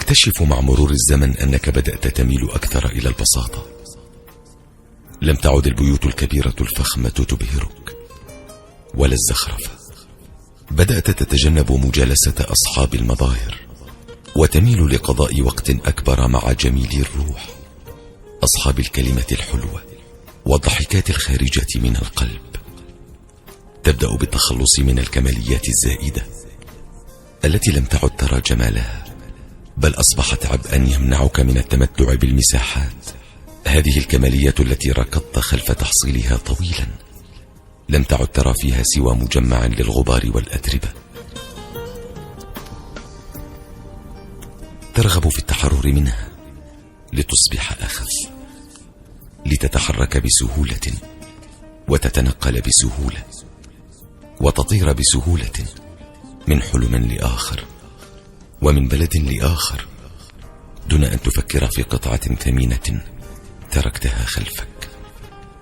تكتشف مع مرور الزمن أنك بدأت تميل أكثر إلى البساطة. لم تعد البيوت الكبيرة الفخمة تبهرك ولا الزخرفة. بدأت تتجنب مجالسة أصحاب المظاهر وتميل لقضاء وقت أكبر مع جميل الروح، أصحاب الكلمة الحلوة والضحكات الخارجة من القلب. تبدأ بالتخلص من الكماليات الزائدة التي لم تعد ترى جمالها، بل أصبحت عبئا يمنعك من التمتع بالمساحات. هذه الكمالية التي ركضت خلف تحصيلها طويلا لم تعد ترى فيها سوى مجمعا للغبار والأتربة. ترغب في التحرر منها لتصبح أخف، لتتحرك بسهولة وتتنقل بسهولة وتطير بسهولة من حلم لآخر ومن بلد لآخر دون أن تفكر في قطعة ثمينة تركتها خلفك.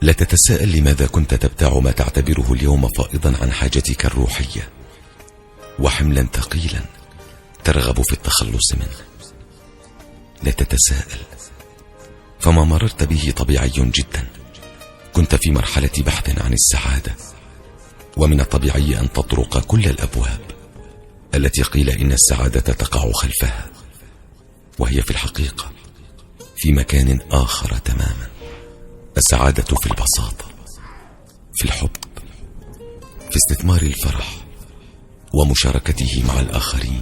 لا تتساءل لماذا كنت تبتاع ما تعتبره اليوم فائضا عن حاجتك الروحية وحملا ثقيلا ترغب في التخلص منه. لا تتساءل، فما مررت به طبيعي جدا. كنت في مرحلة بحث عن السعادة، ومن الطبيعي أن تطرق كل الأبواب التي قيل إن السعادة تقع خلفها، وهي في الحقيقة في مكان آخر تماما. السعادة في البساطة، في الحب، في استثمار الفرح ومشاركته مع الآخرين.